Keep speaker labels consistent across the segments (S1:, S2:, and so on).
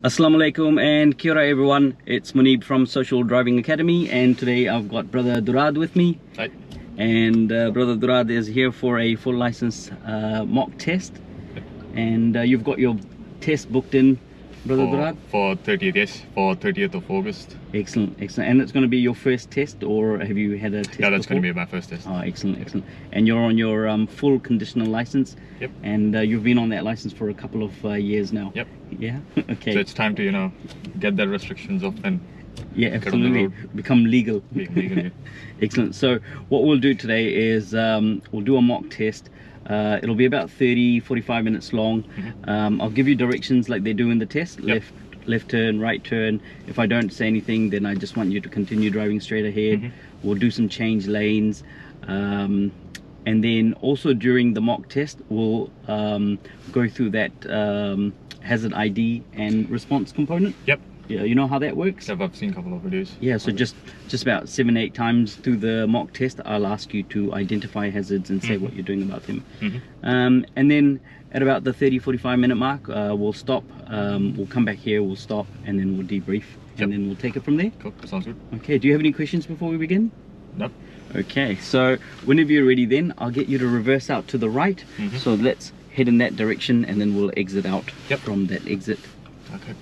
S1: Assalamu alaikum and kia ora everyone, it's Munib from Social Driving Academy, and today I've got brother Duraid with me.
S2: Hi.
S1: And brother Duraid is here for a full license mock test.
S2: Yep.
S1: And you've got your test booked in, brother Duraid?
S2: For 30th, yes, for 30th of August.
S1: Excellent, excellent. And it's going to be your first test, or have you had a test
S2: Yeah, that's
S1: before?
S2: going to be my first test.
S1: Oh, excellent, excellent. And you're on your full conditional license?
S2: Yep.
S1: And you've been on that license for a couple of years now?
S2: Yep.
S1: Yeah? Okay.
S2: So it's time to, get the restrictions off and
S1: yeah,
S2: get on the
S1: absolutely.
S2: road.
S1: Become legal.
S2: Legal, yeah.
S1: Excellent. So what we'll do today is we'll do a mock test. It'll be about 30-45 minutes long. I'll give you directions like they do in the test.
S2: Yep.
S1: Left turn, right turn. If I don't say anything, then I just want you to continue driving straight ahead. We'll do some change lanes, and then also during the mock test we'll go through that hazard ID and response component.
S2: Yep.
S1: Yeah, you know how that works?
S2: I've seen a couple of videos.
S1: Yeah, so just about 7-8 times through the mock test I'll ask you to identify hazards and say what you're doing about them. And then at about the 30-45 minute mark we'll stop, we'll come back here, we'll stop, and then we'll debrief, and then we'll take it from there.
S2: Cool, sounds good.
S1: Okay, do you have any questions before we begin?
S2: Nope.
S1: Okay, so whenever you're ready then I'll get you to reverse out to the right. So let's head in that direction and then we'll exit out from that exit.
S2: Okay.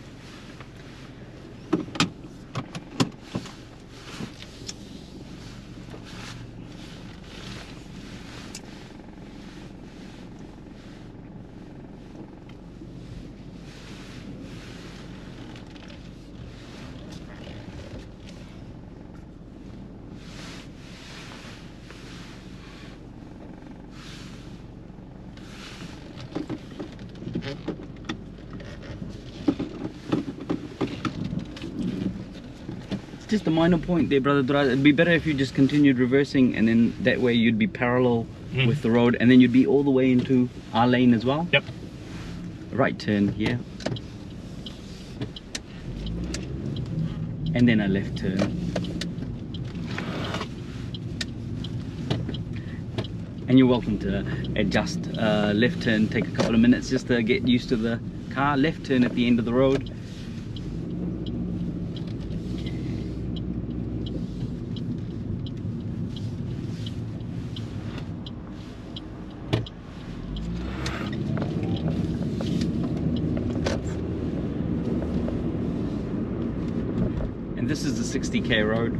S1: It's just a minor point there, brother Duraid. It'd be better if you just continued reversing, and then that way you'd be parallel with the road, and then you'd be all the way into our lane as well.
S2: Yep.
S1: Right turn here, and then a left turn, and you're welcome to adjust left turn. Take a couple of minutes just to get used to the car. Left turn at the end of the road. And this is the 60k road.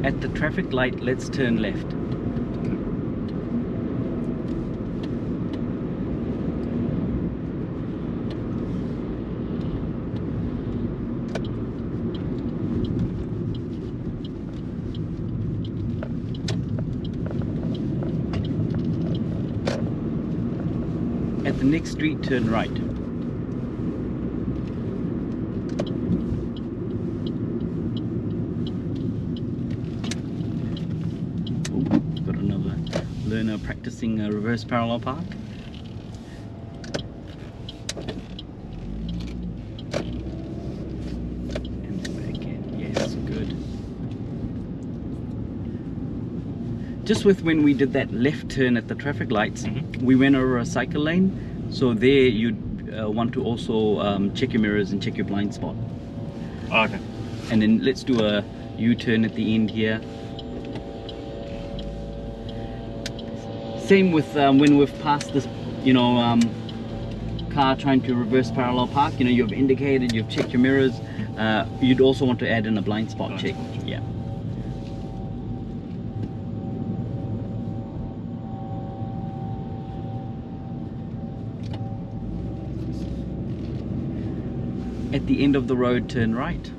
S1: At the traffic light, let's turn left. At the next street, turn right. Ooh, got another learner practicing a reverse parallel park. And then back in. Yes, good. Just with when we did that left turn at the traffic lights, we went over a cycle lane, so there you'd want to also check your mirrors and check your blind spot.
S2: Oh, okay.
S1: And then let's do a U-turn at the end here. Same with when we've passed this, car trying to reverse parallel park. You've indicated, you've checked your mirrors. You'd also want to add in a blind spot check. Yeah. At the end of the road, turn right.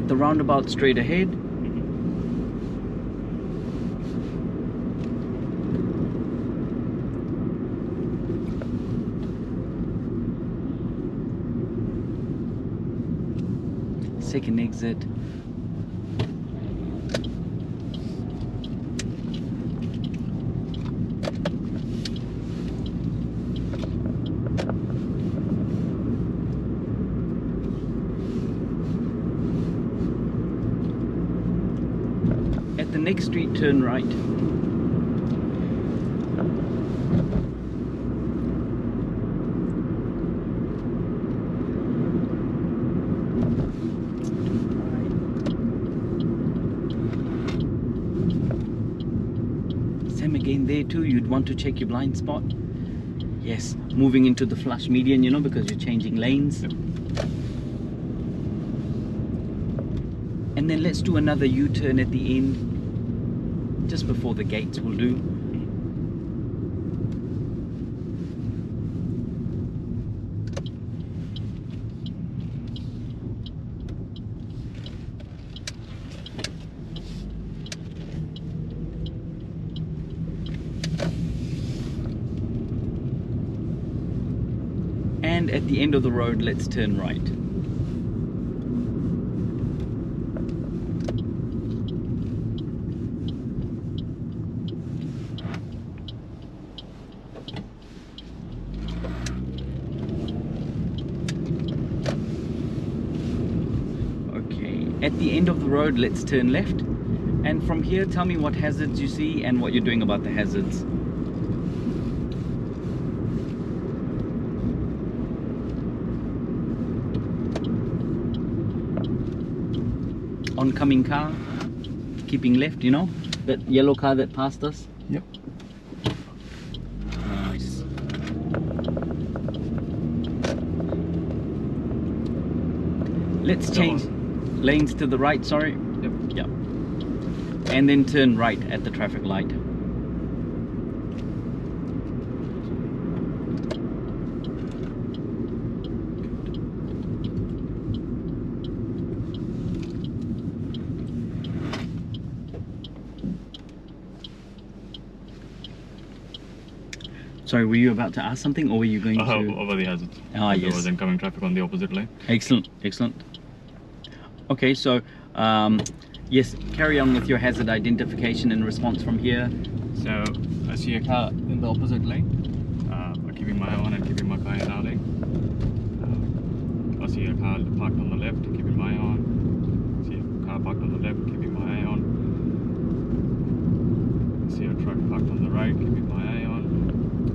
S1: at the roundabout straight ahead. Second exit. At the next street, turn right. Same again there too, you'd want to check your blind spot. Yes, moving into the flush median, you know, because you're changing lanes.
S2: Yep.
S1: And then let's do another U-turn at the end, just before the gates will do. And at the end of the road, let's turn right. At the end of the road, let's turn left. And from here, tell me what hazards you see and what you're doing about the hazards. Oncoming car, keeping left, you know, that yellow car that passed us.
S2: Yep.
S1: Nice. Let's change lanes to the right, sorry.
S2: Yep.
S1: Yep. And then turn right at the traffic light. Sorry, were you about to ask something, or were you going to...
S2: Over the hazards.
S1: Ah,
S2: There
S1: yes.
S2: was incoming traffic on the opposite lane.
S1: Excellent, excellent. Okay, so yes, carry on with your hazard identification and response from here.
S2: So I see a car in the opposite lane. I'm keeping my eye on and keeping my car in our lane. I see a car parked on the left, keeping my eye on. See a car parked on the left, keeping my eye on. See a truck parked on the right, keeping my eye on.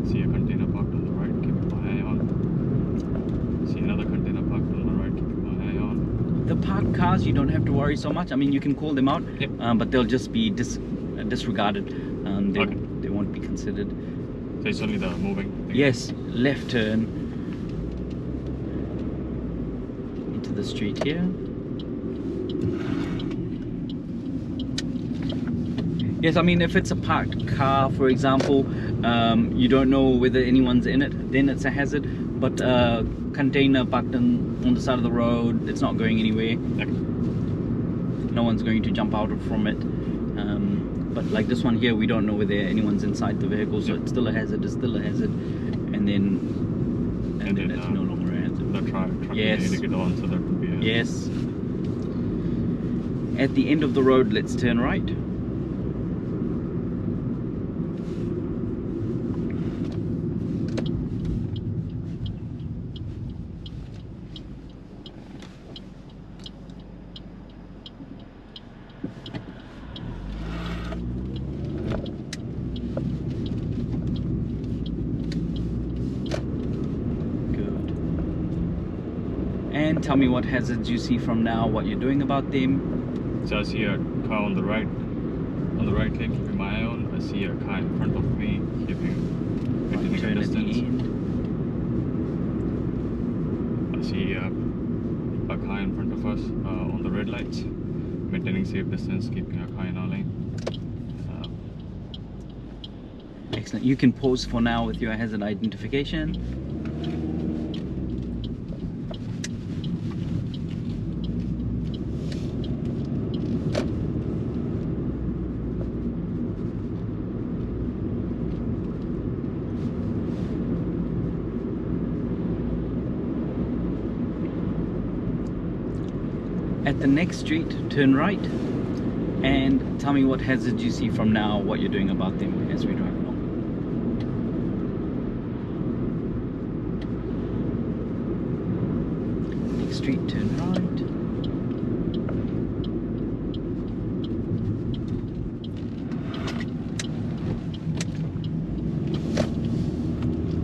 S2: See a container parked on the right, keeping my eye on. See another container parked on the right, keeping my eye on.
S1: The parked cars, you don't have to worry so much. I mean, you can call them out,
S2: Yep.
S1: but they'll just be disregarded.
S2: Okay.
S1: They won't be considered.
S2: So it's only the moving thing.
S1: Yes, left turn into the street here. Yes, I mean, if it's a parked car, for example, you don't know whether anyone's in it, then it's a hazard. But container parked on the side of the road, it's not going anywhere.
S2: Okay.
S1: No one's going to jump out from it. But like this one here, we don't know whether anyone's inside the vehicle, so it's still a hazard. It's still a hazard, and then it's no longer a hazard.
S2: The truck
S1: Yes.
S2: indicator on, so that would be a...
S1: Yes. At the end of the road, let's turn right. And tell me what hazards you see from now, what you're doing about them.
S2: So I see a car on the right lane, keeping my eye on. I see a car in front of me, maintaining a
S1: Turn at the
S2: distance.
S1: end.
S2: I see a car in front of us on the red lights, maintaining safe distance, keeping a car in our lane.
S1: Excellent. You can pause for now with your hazard identification. At the next street, turn right, and tell me what hazards you see from now, what you're doing about them as we drive along. Next street, turn right.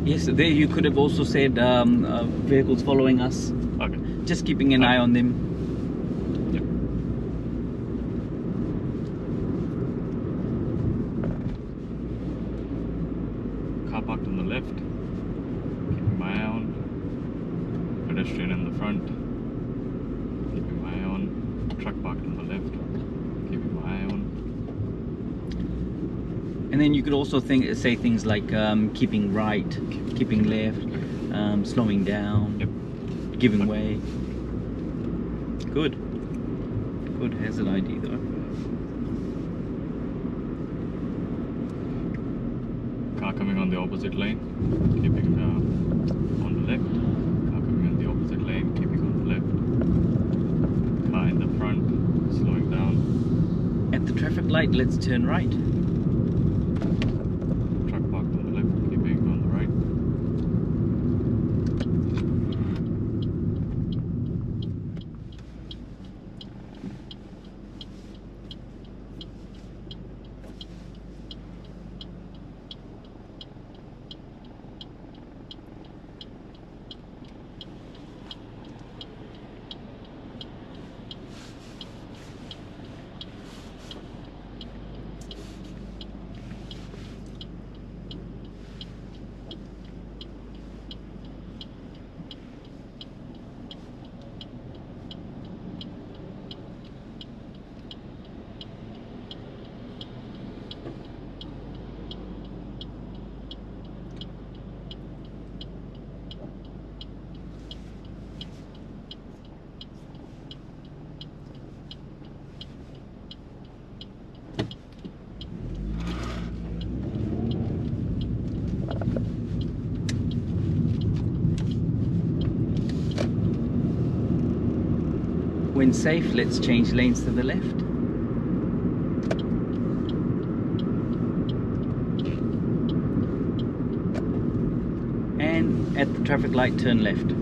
S1: Yes, there you could have also said vehicles following us.
S2: Okay.
S1: Just keeping an eye on them.
S2: Yep. Car parked on the left. Keeping my eye on. Pedestrian in the front. Keeping my eye on. Truck parked on the left. Keeping my eye on.
S1: And then you could also say things like keeping right, keeping left, slowing down,
S2: Yep.
S1: giving way. Good. Good hazard ID though.
S2: Car coming on the opposite lane. Keeping on the left. Car coming on the opposite lane. Keeping on the left. Car in the front. Slowing down.
S1: At the traffic light, let's turn right.
S2: Truck parked on the left. Keeping on the right.
S1: When safe, let's change lanes to the left. And at the traffic light, turn left.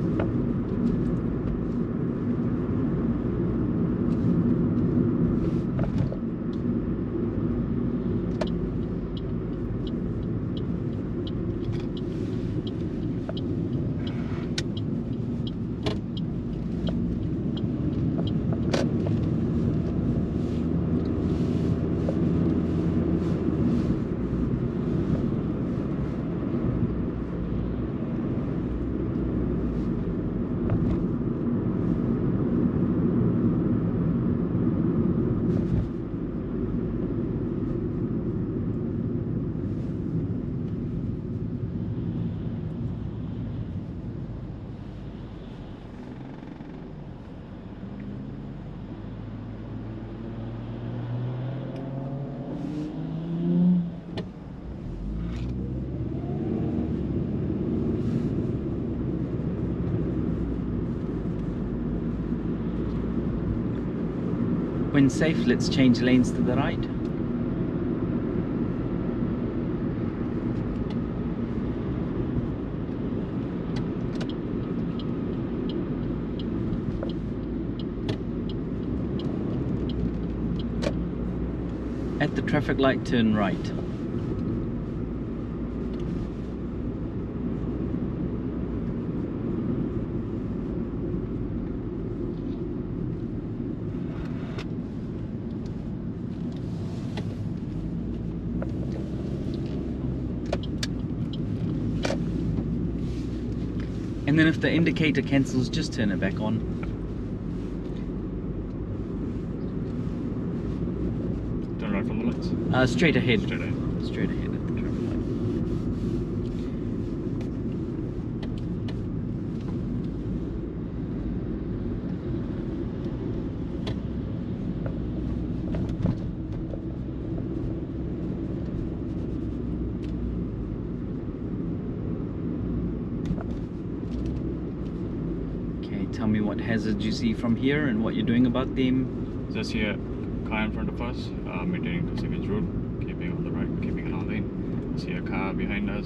S1: When safe, let's change lanes to the right. At the traffic light, turn right. And then if the indicator cancels, just turn it back on.
S2: Turn right from the lights.
S1: Straight ahead.
S2: Straight ahead.
S1: Straight ahead at the traffic light. Okay, tell me what what hazards you see from here and what you're doing about them.
S2: Just here, car in front of us, maintaining 2 seconds road, keeping on the right, keeping an eye lane. See a car behind us,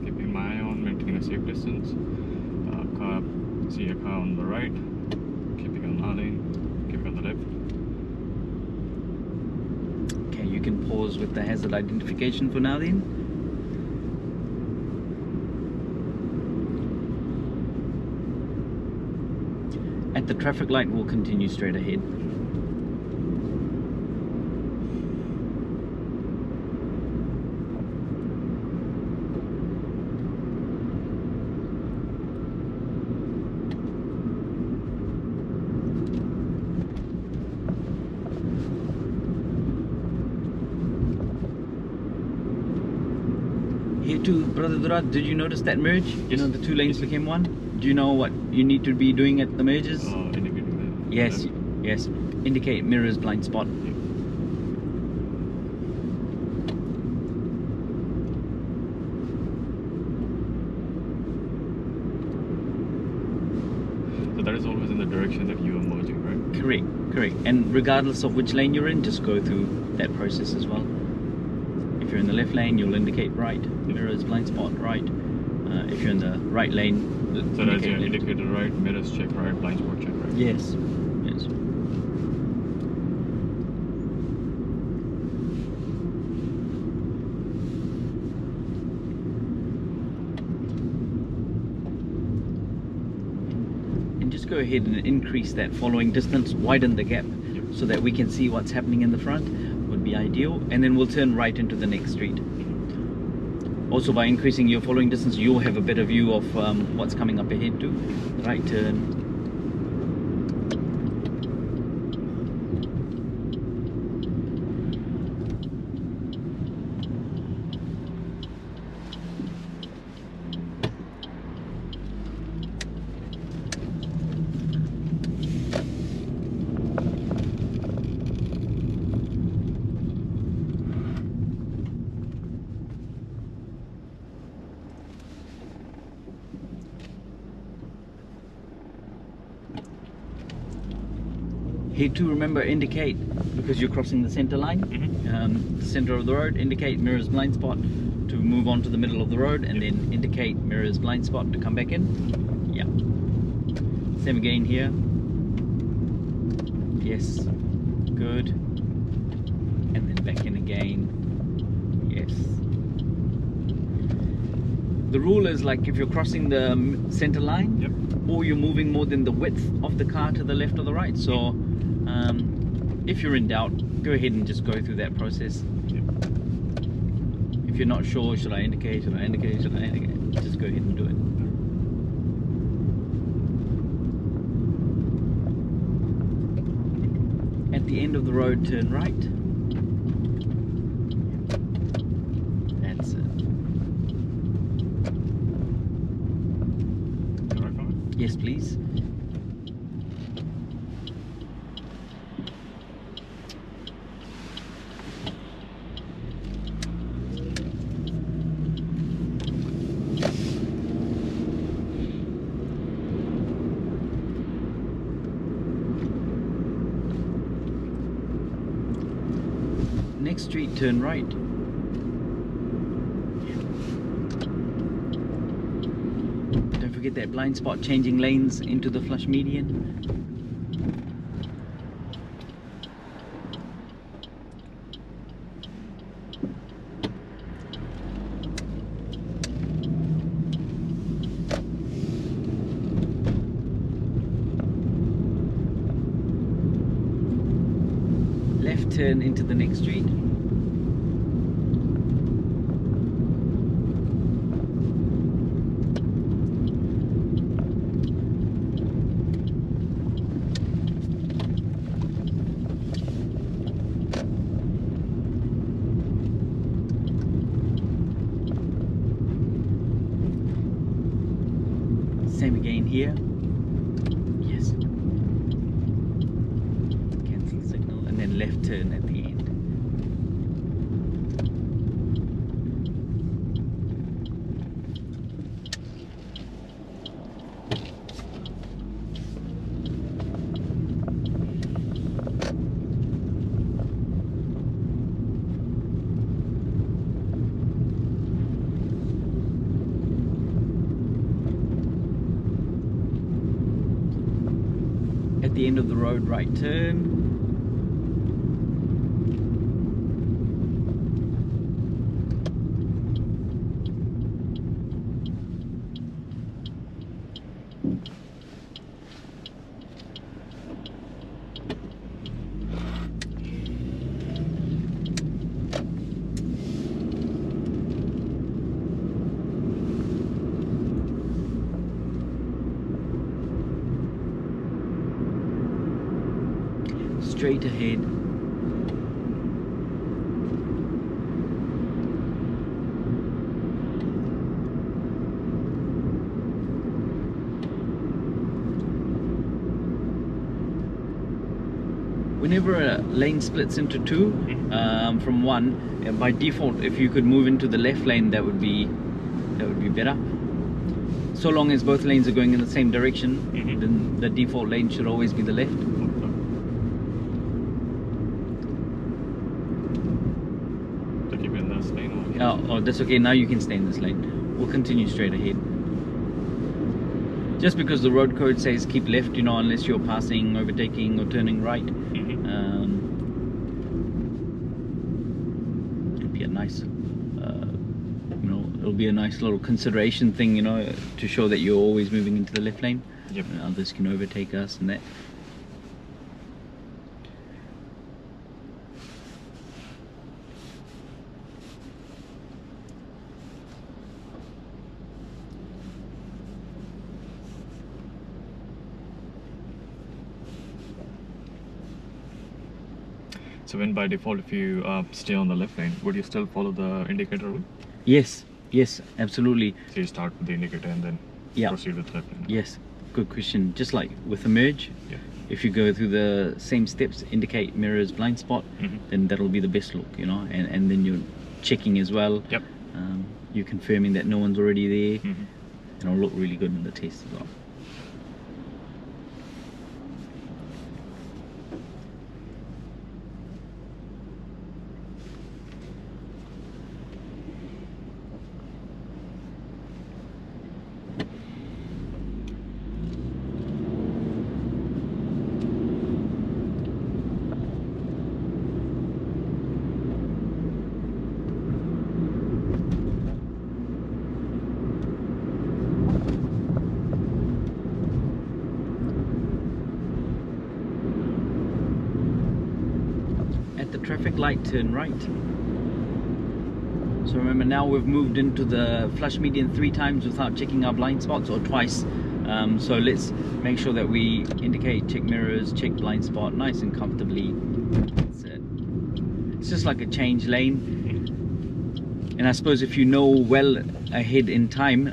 S2: keeping my eye on, maintaining a safe distance. See a car on the right, keeping an eye lane, keeping on the left.
S1: Okay, you can pause with the hazard identification for now then. At the traffic light, we'll continue straight ahead. Here too, Brother Duraid, did you notice that merge?
S2: Yes.
S1: You know, the 2 lanes became 1? Do you know what you need to be doing at the merges?
S2: Indicating that.
S1: Yes, yes. Indicate mirrors blind spot.
S2: Yeah. So that is always in the direction that you are merging, right?
S1: Correct, correct. And regardless of which lane you're in, just go through that process as well. If you're in the left lane, you'll indicate right. Mirrors blind spot right. If you're in the right lane,
S2: So that's your indicator right, mirrors check right, blind spot check right.
S1: Yes, yes. And just go ahead and increase that following distance, widen the gap, so that we can see what's happening in the front would be ideal. And then we'll turn right into the next street. Also, by increasing your following distance, you'll have a better view of what's coming up ahead too. Right turn. Here too, remember, indicate, because you're crossing the center line, the center of the road, indicate mirrors blind spot to move on to the middle of the road, and then indicate mirrors blind spot to come back in. Yeah. Same again here. Yes. Good. And then back in again. Yes. The rule is, like, if you're crossing the center line, or you're moving more than the width of the car to the left or the right. So if you're in doubt, go ahead and just go through that process. If you're not sure, should I indicate, should I indicate, should I indicate, just go ahead and do it. At the end of the road, turn right. That's it. Yes, please. Next street, turn right. Don't forget that blind spot, changing lanes into the flush median. Left turn into the next street. Same again here. Yes. Cancel signal and then left turn at the end. end of the road, right turn. Straight ahead. Whenever a lane splits into two from one, by default, if you could move into the left lane, that would be better. So long as both lanes are going in the same direction, then the default lane should always be the left. Oh, that's okay. Now you can stay in this lane. We'll continue straight ahead. Just because the road code says keep left, you know, unless you're passing, overtaking, or turning right. It'll be a nice, you know, it'll be a nice little consideration thing, you know, to show that you're always moving into the left lane.
S2: Yep.
S1: And others can overtake us and that.
S2: So when by default, if you stay on the left lane, would you still follow the indicator rule?
S1: Yes, yes, absolutely.
S2: So you start with the indicator and then proceed with the left lane?
S1: Yes, good question. Just like with the merge, if you go through the same steps, indicate, mirrors, blind spot, then that'll be the best look, you know, and then you're checking as well.
S2: Yep.
S1: You're confirming that no one's already there, and it'll look really good in the test as well. Traffic light, turn right. So remember, now we've moved into the flush median 3 times without checking our blind spots, or twice. So let's make sure that we indicate, check mirrors, check blind spot, nice and comfortably. That's it. It's just like a change lane. And I suppose if you know well ahead in time,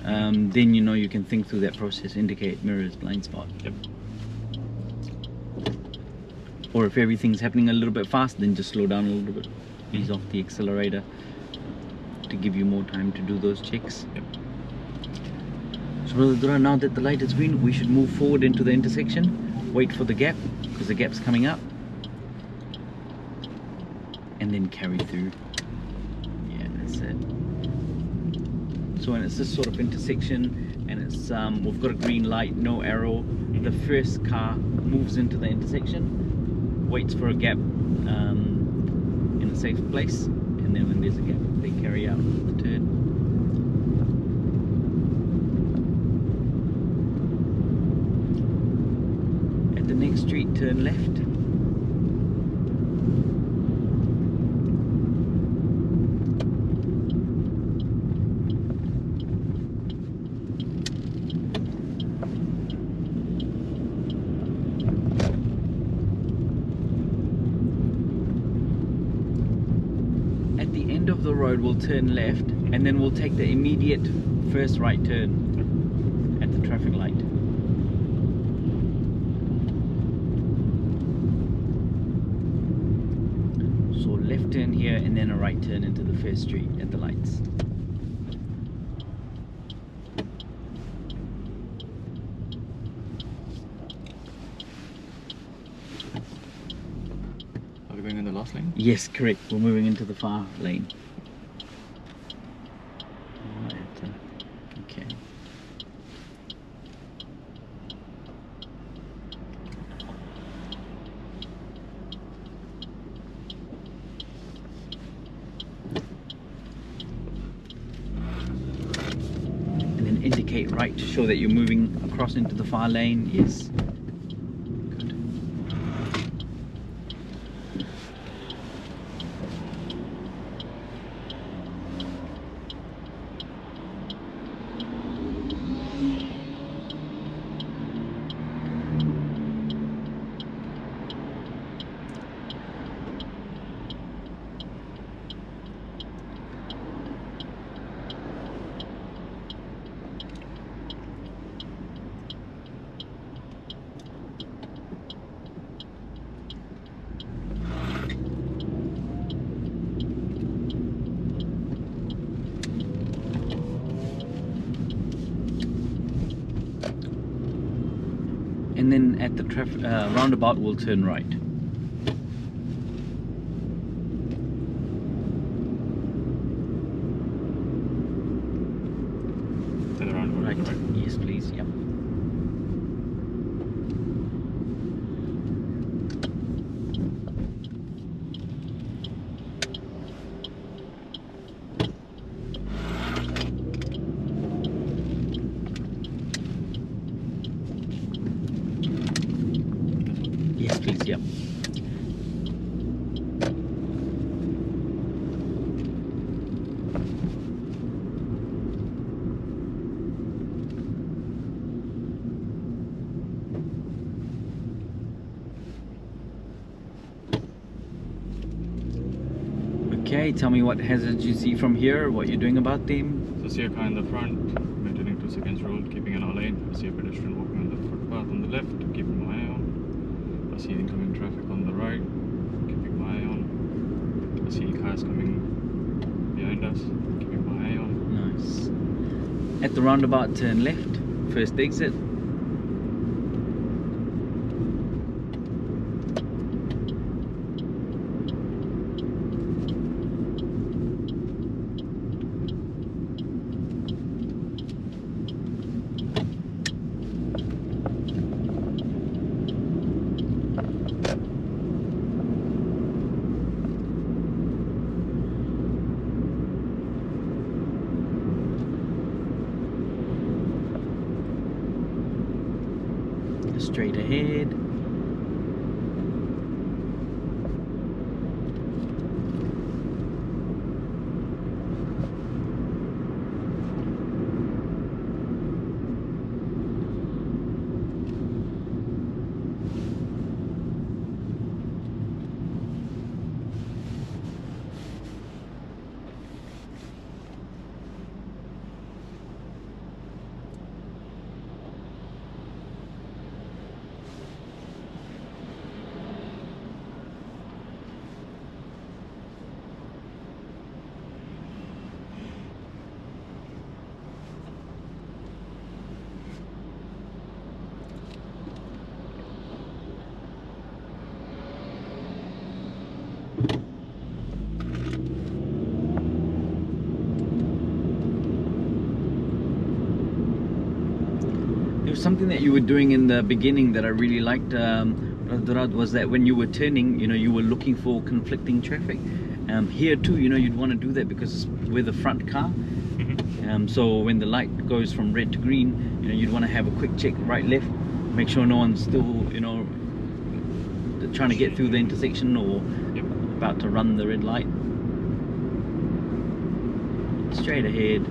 S1: then you know you can think through that process, indicate, mirrors, blind spot.
S2: Yep.
S1: Or if everything's happening a little bit fast, then just slow down a little bit, ease off the accelerator to give you more time to do those checks.
S2: Yep.
S1: So Brother Duraid, now that the light is green, we should move forward into the intersection, wait for the gap, because the gap's coming up, and then carry through. Yeah, that's it. So when it's this sort of intersection, and it's we've got a green light, no arrow, the first car moves into the intersection, waits for a gap in a safe place, and then when there's a gap, they carry out the turn. At the next street, turn left. Of the road, we'll turn left, and then we'll take the immediate first right turn at the traffic light. So left turn here, and then a right turn into the first street at the lights.
S2: Are we going in the last lane?
S1: Yes, correct. We're moving into the far lane. right to show that you're moving across into the far lane. Yes. Good. And then at the roundabout, we'll turn right.
S2: To the roundabout.
S1: Right. Yes, please. Yep. Yes, please. Yep. Okay, tell me what hazards you see from here, what you're doing about them.
S2: So see a car in the front, maintaining 2 seconds road, keeping in our lane. I see a pedestrian walking on the footpath on the left, keeping my eye on. I see incoming traffic on the right, keeping my eye on. I see cars coming behind us, keeping my eye on.
S1: Nice. At the roundabout, turn left, first exit. Straight ahead. Something that you were doing in the beginning that I really liked, Duraid, was that when you were turning, you were looking for conflicting traffic. Here too, you'd want to do that because we're the front car. So when the light goes from red to green, you'd want to have a quick check right, left, make sure no one's still, trying to get through the intersection or about to run the red light. Straight ahead.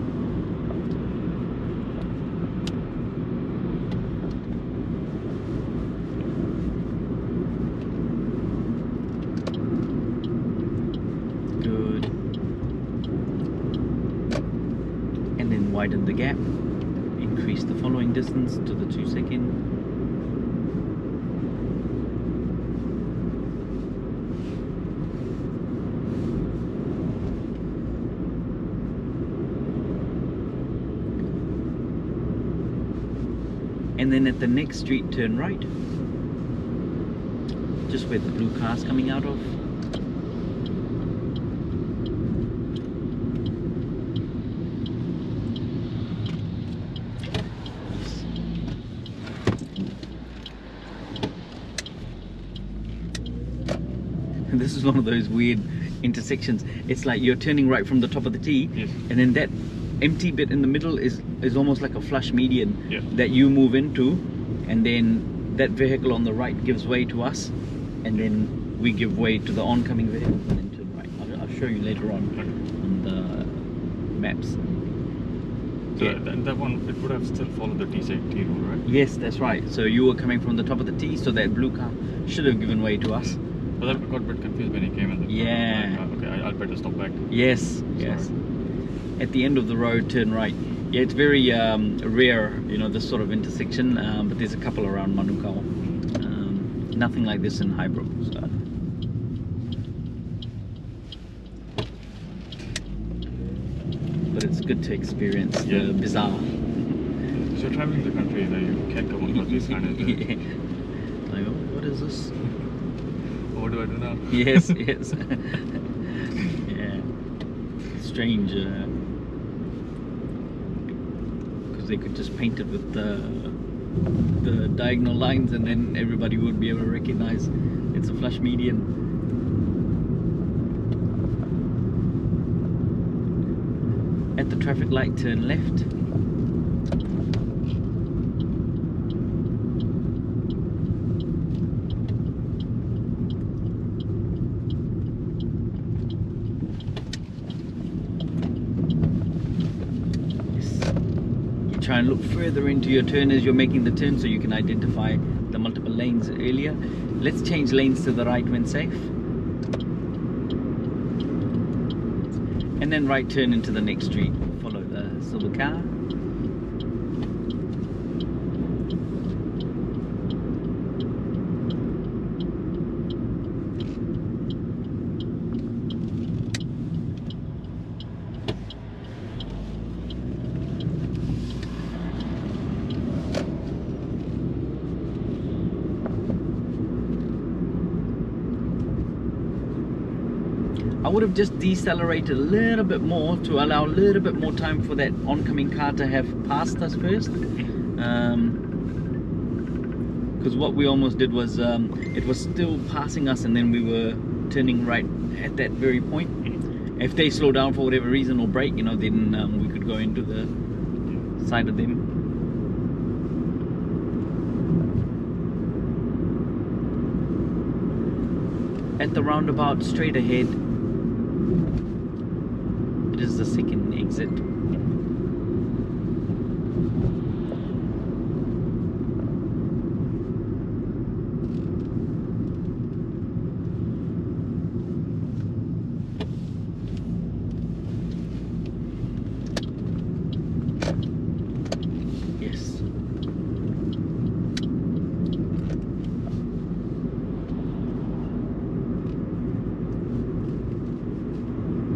S1: Widen the gap, increase the following distance to the 2 second. And then at the next street, turn right, just where the blue car's coming out of. This is one of those weird intersections. It's like you're turning right from the top of the T, and then that empty bit in the middle is is almost like a flush median
S2: Yeah.
S1: that you move into, and then that vehicle on the right gives way to us, and then we give way to the oncoming vehicle and then turn right. I'll show you later on the maps.
S2: So
S1: Yeah.
S2: that one, it would have still followed the T rule, right?
S1: Yes, that's right. So you were coming from the top of the T, so that blue car should have given way to us.
S2: But I got a bit confused when he came in.
S1: Yeah.
S2: Okay, I'll better stop back.
S1: Yes, yes. At the end of the road, turn right. Yeah, it's very rare, you know, this sort of intersection, but there's a couple around Manukau. Nothing like this in Highbrook. So. But it's good to experience the bizarre.
S2: So you're traveling the country that you can't come across these kind of things.
S1: Yeah. Like, oh, what is this?
S2: What do I do now?
S1: Yes, yes. Yeah. Strange. Because they could just paint it with the diagonal lines, and then everybody would be able to recognize it's a flush median. At the traffic light, turn left. Try and look further into your turn as you're making the turn, so you can identify the multiple lanes earlier. Let's change lanes to the right when safe, and then right turn into the next street. Follow the silver car. I would have just decelerated a little bit more to allow a little bit more time for that oncoming car to have passed us first. Because what we almost did was, it was still passing us, and then we were turning right at that very point. If they slow down for whatever reason or brake, you know, then we could go into the side of them. At the roundabout straight ahead, it is the second exit. Yes.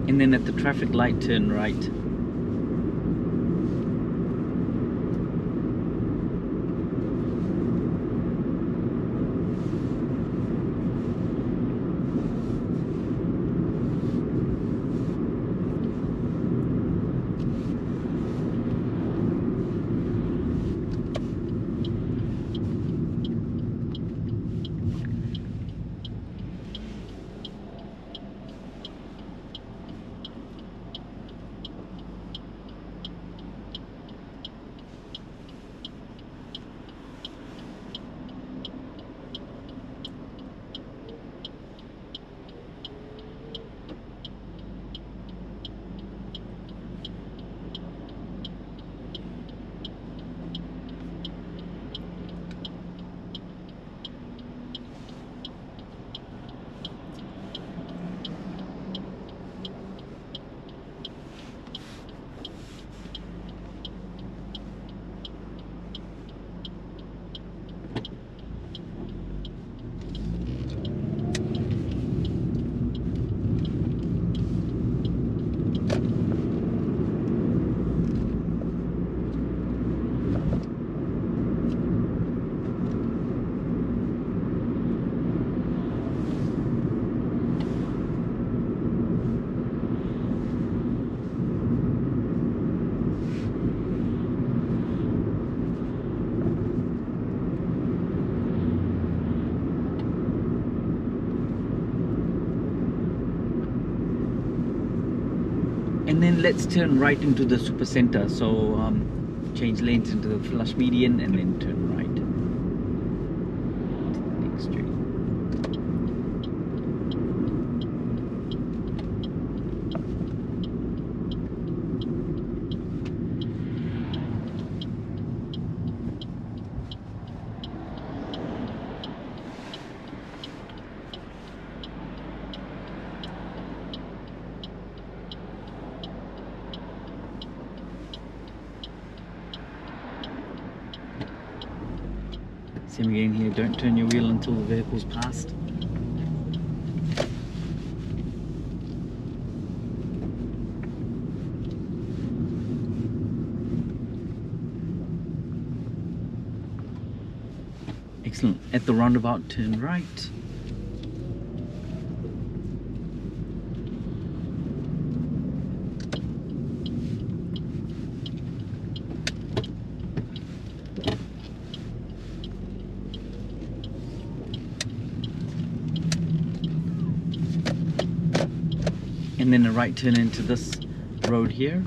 S1: And then at the traffic light, turn right. And then let's turn right into the super center. So change lanes into the flush median and then turn right to the next street. Same again here, don't turn your wheel until the vehicle's passed. Excellent. At the roundabout, turn right. And then a right turn into this road here.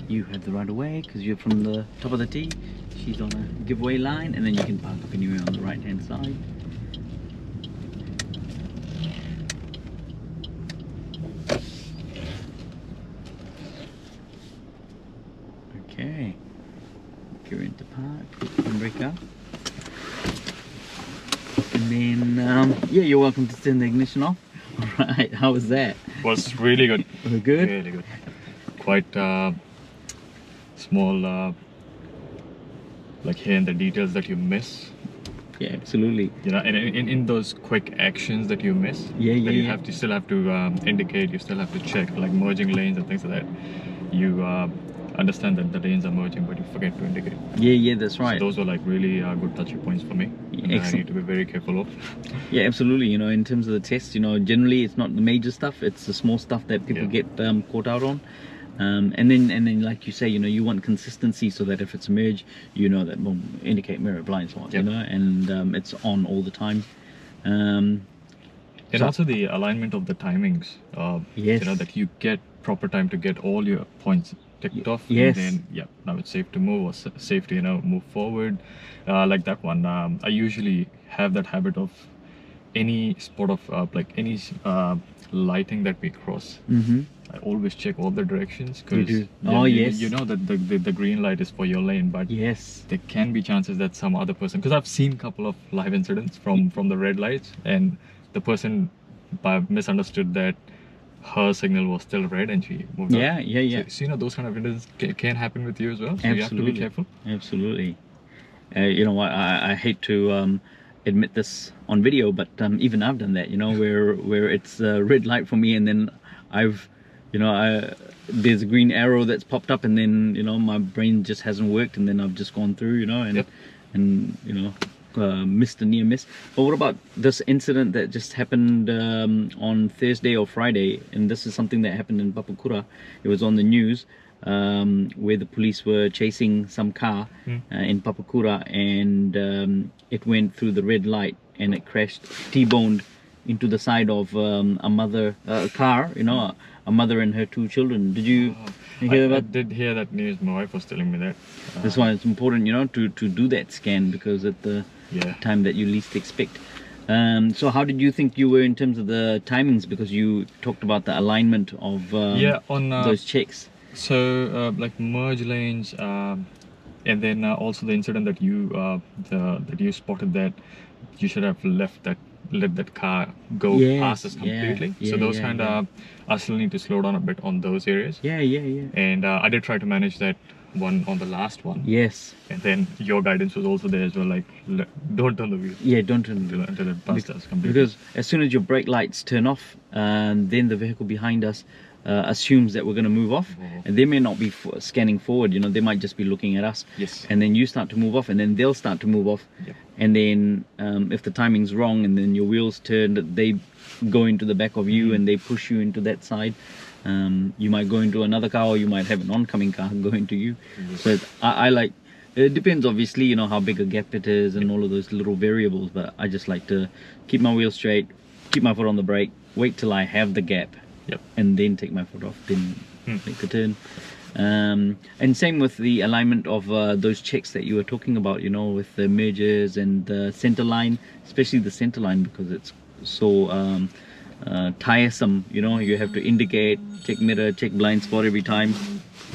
S1: You have the right of way because you're from the top of the T. She's on a giveaway line, and then you can park up anywhere on the right hand side. Okay. You're into park, handbrake up. And then, yeah, you're welcome to turn the ignition off. Right, how was that?
S2: Was really good.
S1: Was it good?
S2: Really good. Quite small, like here in the details that you miss.
S1: Yeah, absolutely.
S2: You know, and in those quick actions that you miss.
S1: Yeah,
S2: that
S1: yeah,
S2: you still have to indicate. You still have to check, like merging lanes and things like that. You understand that the lanes are merging, but you forget to indicate.
S1: Yeah, that's right.
S2: So those were like really good touchy points for me. And I need to be very careful of.
S1: Yeah, absolutely. You know, in terms of the test, you know, generally it's not the major stuff; it's the small stuff that people get caught out on. And then, like you say, you know, you want consistency so that if it's a merge, you know that will indicate mirror blind spot, you know, and it's on all the time.
S2: And so, also the alignment of the timings.
S1: Yes.
S2: You know, that you get proper time to get all your points ticked off.
S1: Yes.
S2: And then, now it's safe to move, or safe to, you know, move forward. Like that one. I usually have that habit of any spot of, like any lighting that we cross. I always check all the directions, because you know that the green light is for your lane, but there can be chances that some other person, because I've seen a couple of live incidents from the red lights, and the person misunderstood that her signal was still red and she moved up. So, you know, those kind of incidents can happen with you as well, so you have to be careful. Absolutely.
S1: You know what, I hate to admit this on video, but even I've done that, you know, where it's a red light for me, and then there's a green arrow that's popped up, and then, you know, my brain just hasn't worked, and then I've just gone through, you know, and you know, missed a near miss. But what about this incident that just happened on Thursday or Friday? And this is something that happened in Papakura. It was on the news, where the police were chasing some car in Papakura, and it went through the red light, and it crashed, T-boned into the side of a car, you know, a mother and her 2 children. Did you hear that?
S2: I did hear that news. My wife was telling me that.
S1: That's why it's important, you know, to do that scan, because at the time that you least expect. So how did you think you were in terms of the timings? Because you talked about the alignment of
S2: on
S1: those checks.
S2: So like merge lanes, and then also the incident that you spotted, that you should have let that car go past us completely. So those kind of, I still need to slow down a bit on those areas. And I did try to manage that one on the last one. And then your guidance was also there as well, like don't turn the wheel. Don't turn the wheel until it passes us completely.
S1: Because as soon as your brake lights turn off, then the vehicle behind us assumes that we're going to move off, and they may not be scanning forward, you know, they might just be looking at us, and then you start to move off, and then they'll start to move off, and then if the timing's wrong, and then your wheels turn, they go into the back of you, and they push you into that side. You might go into another car, or you might have an oncoming car go into you. So I like, it depends obviously, you know, how big a gap it is and all of those little variables, but I just like to keep my wheel straight, keep my foot on the brake, wait till I have the gap, and then take my foot off, then make the turn. And same with the alignment of those checks that you were talking about, you know, with the mergers and the center line, especially the center line, because it's so tiresome, you know. You have to indicate, check mirror, check blind spot every time.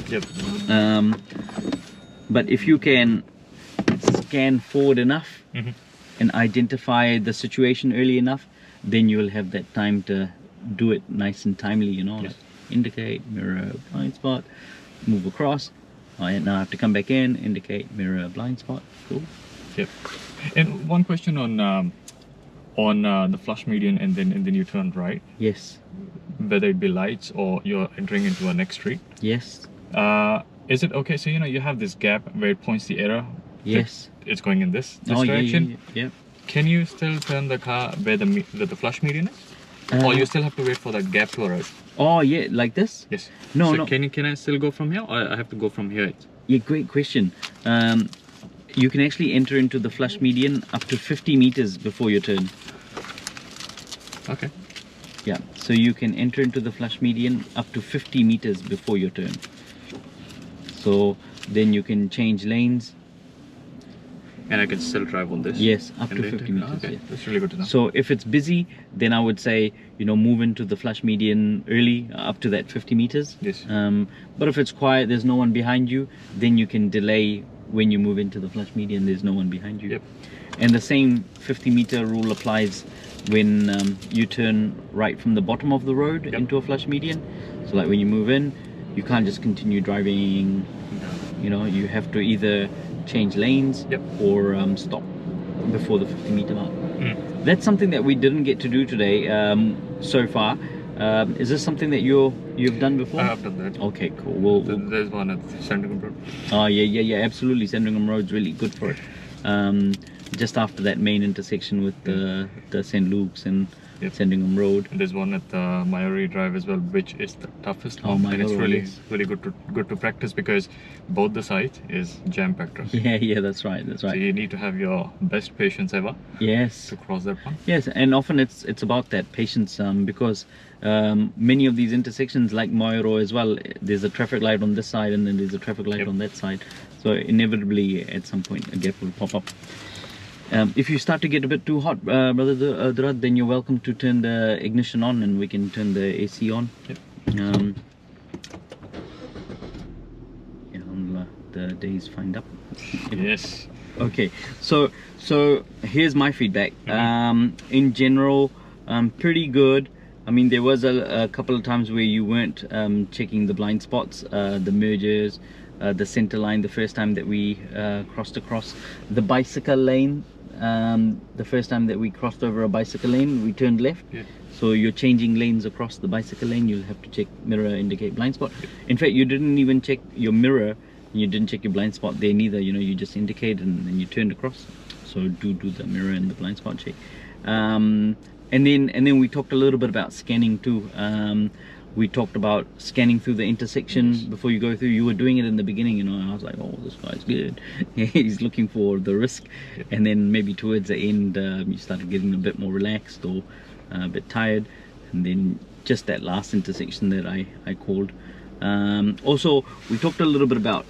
S2: Yep.
S1: But if you can scan forward enough and identify the situation early enough, then you will have that time to do it nice and timely, you know.
S2: Yes.
S1: Like indicate, mirror, blind spot, move across. And now I have to come back in, indicate, mirror, blind spot. Cool.
S2: Yep. And one question on the flush median, and then you turn right.
S1: Yes.
S2: Whether it be lights or you're entering into a next street.
S1: Yes.
S2: Is it okay? So you know you have this gap where it points the arrow.
S1: Yes.
S2: It's going in this
S1: Oh,
S2: direction.
S1: yeah.
S2: Can you still turn the car where the flush median is, or you still have to wait for that gap to arrive?
S1: Oh yeah, like this?
S2: Yes.
S1: No,
S2: so
S1: no.
S2: Can I still go from here, or I have to go from here?
S1: Yeah, great question. You can actually enter into the flush median up to 50 meters before your turn.
S2: Okay.
S1: Yeah, so you can enter into the flush median up to 50 meters before your turn. So then you can change lanes.
S2: And I can still drive on this?
S1: Yes, up
S2: and
S1: to
S2: then
S1: 50
S2: turn-
S1: meters.
S2: Okay,
S1: Yeah.
S2: that's really good to know.
S1: So if it's busy, then I would say, you know, move into the flush median early, up to that 50 meters.
S2: Yes.
S1: But if it's quiet, there's no one behind you, then you can delay when you move into the flush median, there's no one behind you.
S2: Yep.
S1: And the same 50-meter rule applies when you turn right from the bottom of the road
S2: Yep.
S1: into a flush median. So like when you move in, you can't just continue driving, you know, you have to either change lanes
S2: Yep.
S1: or stop before the 50-meter mark.
S2: Mm.
S1: That's something that we didn't get to do today so far. Is this something that you've done before?
S2: I have done that.
S1: Okay, cool. We'll
S2: There's one at Sandringham Road.
S1: oh yeah, absolutely. Sandringham Road's really good for it. Just after that main intersection with the St. Luke's and
S2: Yep.
S1: Sandringham Road.
S2: And there's one at Mayuri Drive as well, which is the toughest
S1: Oh,
S2: one. And it's
S1: Mayuri,
S2: really
S1: yes.
S2: really good to practice, because both the sides is jam-packed traffic.
S1: Yeah, that's right.
S2: So you need to have your best patience ever
S1: Yes.
S2: to cross that one.
S1: Yes, and often it's about that patience, because many of these intersections, like Moiro as well, there's a traffic light on this side and then there's a traffic light
S2: Yep.
S1: on that side. So inevitably at some point a gap will pop up. If you start to get a bit too hot, brother Duraid, then you're welcome to turn the ignition on and we can turn the AC on.
S2: Yep.
S1: Yeah, the day's find up.
S2: Yes.
S1: Okay, so here's my feedback. In general, pretty good. I mean, there was a couple of times where you weren't checking the blind spots, the mergers, the center line the first time that we crossed across the bicycle lane. The first time that we crossed over a bicycle lane, we turned left.
S2: Yeah.
S1: So you're changing lanes across the bicycle lane, you'll have to check mirror, indicate blind spot. In fact, you didn't even check your mirror, you didn't check your blind spot there neither, you know, you just indicate and then you turned across. So do the mirror and the blind spot check. And then we talked a little bit about scanning too. We talked about scanning through the intersection before you go through. You were doing it in the beginning, you know, and I was like, oh, this guy's good. He's looking for the risk.
S2: Yep.
S1: And then maybe towards the end, you started getting a bit more relaxed or a bit tired. And then just that last intersection that I called. Also, we talked a little bit about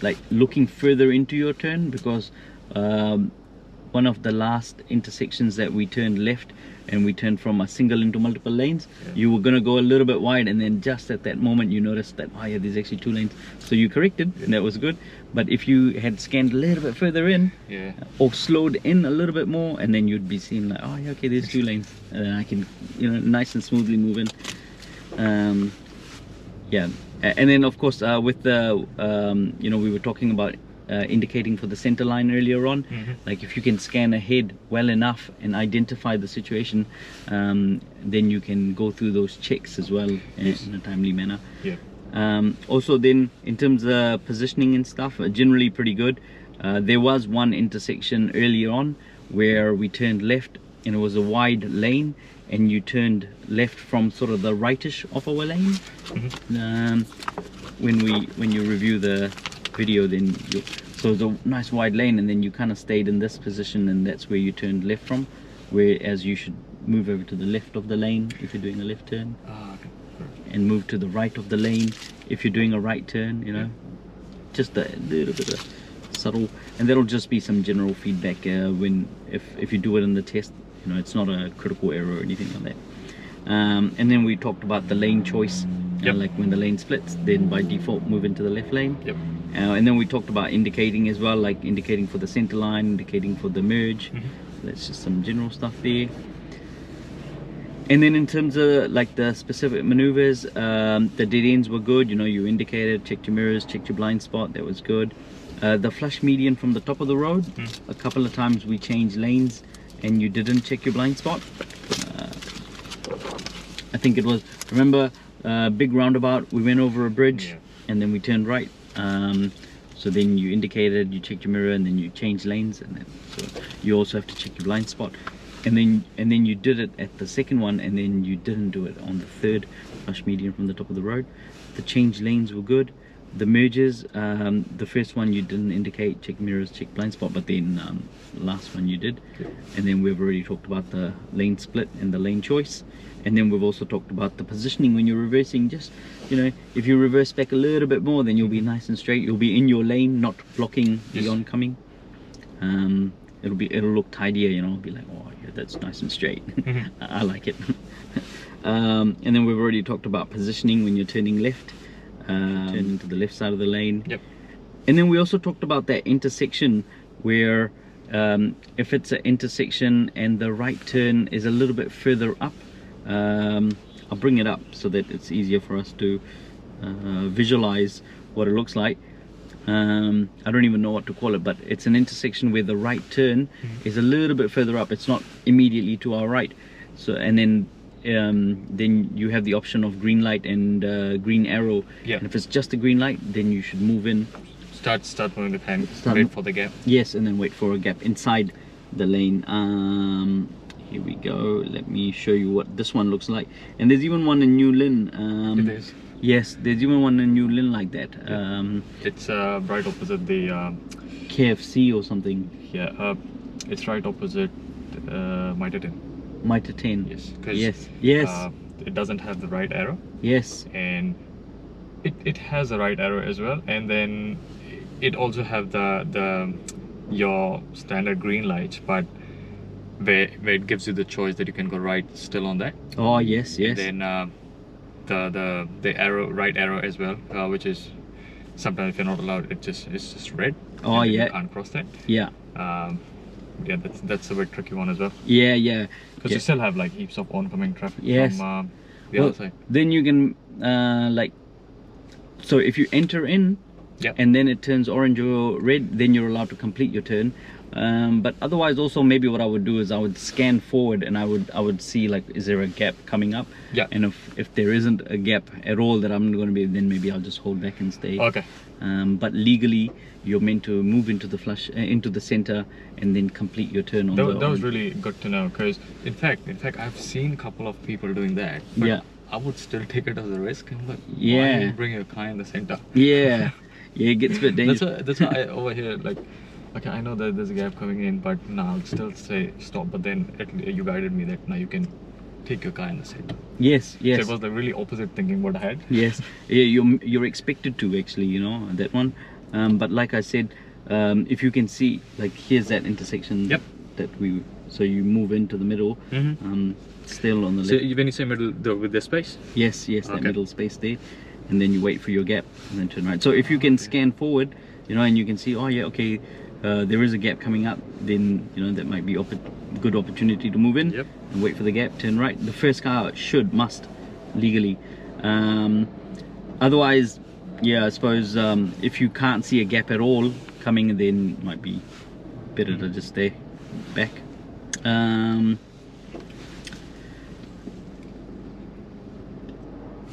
S1: like looking further into your turn, because one of the last intersections that we turned left and we turned from a single into multiple lanes, you were going to go a little bit wide, and then just at that moment you noticed that, oh yeah, there's actually 2 lanes, so you corrected, and that was good. But if you had scanned a little bit further in, or slowed in a little bit more, and then you'd be seeing like, oh yeah, okay, there's 2 lanes, and I can, you know, nice and smoothly move in. Yeah, and then of course with the you know, we were talking about indicating for the center line earlier on. Like if you can scan ahead well enough and identify the situation, then you can go through those checks as well in a timely manner. Also then in terms of positioning and stuff, generally pretty good. There was one intersection earlier on where we turned left and it was a wide lane, and you turned left from sort of the rightish of our lane. When you review the video, then so it's a nice wide lane, and then you kind of stayed in this position, and that's where you turned left from, whereas you should move over to the left of the lane if you're doing a left turn. and move to the right of the lane if you're doing a right turn, you know, just a little bit of subtle, and that'll just be some general feedback when if you do it in the test, you know, it's not a critical error or anything like that. And then we talked about the lane choice, like when the lane splits, then by default move into the left lane. And then we talked about indicating as well, like indicating for the center line, indicating for the merge. That's just some general stuff there. And then in terms of like the specific maneuvers, the dead ends were good, you know, you indicated, checked your mirrors, checked your blind spot, that was good. The flush median from the top of the road, a couple of times we changed lanes and you didn't check your blind spot. I think it was, remember, big roundabout, we went over a bridge and then we turned right. So then you indicated, you checked your mirror, and then you changed lanes, and then so you also have to check your blind spot. And then you did it at the second one, and then you didn't do it on the third flush median from the top of the road. The change lanes were good. The merges, the first one you didn't indicate, check mirrors, check blind spot, but then last one you did. And then we've already talked about the lane split and the lane choice. And then we've also talked about the positioning when you're reversing. Just, you know, if you reverse back a little bit more, then you'll be nice and straight. You'll be in your lane, not blocking the oncoming. It'll look tidier, you know. It'll be like, oh yeah, that's nice and straight. I like it. And then we've already talked about positioning when you're turning left, turn into the left side of the lane. And then we also talked about that intersection where if it's an intersection and the right turn is a little bit further up, I'll bring it up so that it's easier for us to visualize what it looks like. I don't even know what to call it, but it's an intersection where the right turn is a little bit further up. It's not immediately to our right. So, and then you have the option of green light and green arrow. And if it's just a green light, then you should move in.
S2: Start moving the pen. Wait for the gap.
S1: Yes, and then wait for a gap inside the lane. Here we go. Let me show you what this one looks like. And there's even one in New Lynn.
S2: It is.
S1: Yes, there's even one in New Lynn like that.
S2: It's right opposite the
S1: KFC or something.
S2: It's right opposite Mitre 10.
S1: Mitre 10.
S2: Yes. Because it doesn't have the right arrow.
S1: Yes.
S2: And it has a right arrow as well, and then it also have the your standard green lights, but where it gives you the choice that you can go right still on that.
S1: Oh yes, yes.
S2: And then the arrow, right arrow as well, which is sometimes if you're not allowed, it's just red.
S1: Oh yeah.
S2: You can't cross that.
S1: Yeah.
S2: Yeah, that's a bit tricky one as well.
S1: Yeah.
S2: Because you still have like heaps of oncoming traffic from the other side.
S1: Then you can like, so if you enter in and then it turns orange or red, then you're allowed to complete your turn. But otherwise also maybe what I would do is I would scan forward and I would see like, is there a gap coming up? And if there isn't a gap at all that I'm going to be, then maybe I'll just hold back and stay. But legally you're meant to move into the flush into the center and then complete your turn on
S2: that was really good to know, because in fact I've seen a couple of people doing that, but I would still take it as a risk. I'm like, why do you bring your car in the center?
S1: Yeah, it gets a bit dangerous.
S2: That's why I over here, like, okay, I know that there's a gap coming in, but no, I'll still say stop. But then you guided me that now you can take your car in the center.
S1: Yes.
S2: So it was the really opposite thinking what I had.
S1: Yes, you're expected to actually, you know, that one. But like I said, if you can see, like here's that intersection that so you move into the middle, still on the left.
S2: So when you say middle, with the space?
S1: Yes, that middle space there, and then you wait for your gap and then turn right. So if you can scan forward, you know, and you can see, oh yeah, okay, there is a gap coming up, then you know that might be good opportunity to move in and wait for the gap, turn right. The first car must legally. Otherwise, yeah, I suppose if you can't see a gap at all coming, then it might be better to just stay back.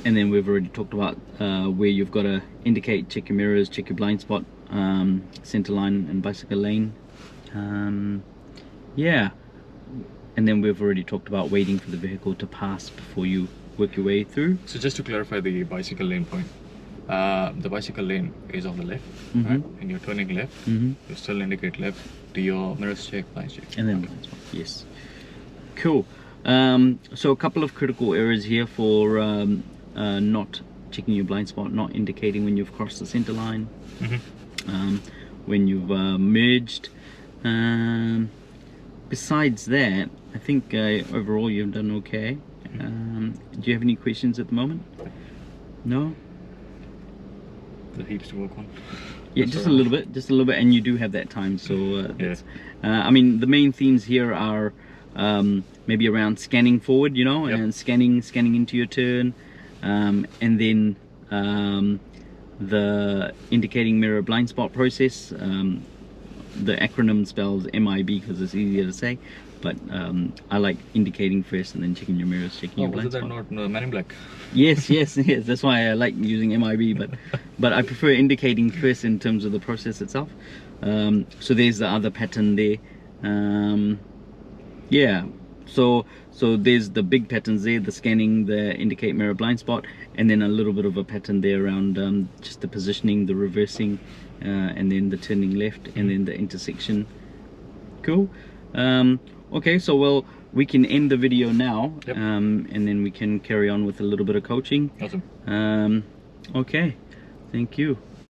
S1: And then we've already talked about where you've got to indicate, check your mirrors, check your blind spot, center line and bicycle lane. Yeah, and then we've already talked about waiting for the vehicle to pass before you work your way through.
S2: So just to clarify the bicycle lane point, the bicycle lane is on the left, right? And you're turning left, you still indicate left, do your mirrors check, blind check.
S1: And then blind spot, yes. Cool. So a couple of critical errors here for not checking your blind spot, not indicating when you've crossed the center line, when you've merged. Besides that, I think overall you've done okay. Do you have any questions at the moment? No?
S2: The heaps to work on.
S1: Yeah, just a little bit, and you do have that time, so I mean, the main themes here are maybe around scanning forward, you know, and scanning into your turn, and then the indicating mirror blind spot process. The acronym spells MIB because it's easier to say, but I like indicating first and then checking your mirrors, checking your blind spot.
S2: Was that not Man in Black?
S1: Yes, that's why I like using MIB, but I prefer indicating first in terms of the process itself. So there's the other pattern there. Yeah, so there's the big patterns there, the scanning, the indicate mirror blind spot, and then a little bit of a pattern there around just the positioning, the reversing, and then the turning left, and then the intersection. Cool. Okay, so well, we can end the video now, and then we can carry on with a little bit of coaching.
S2: Awesome.
S1: Okay, thank you.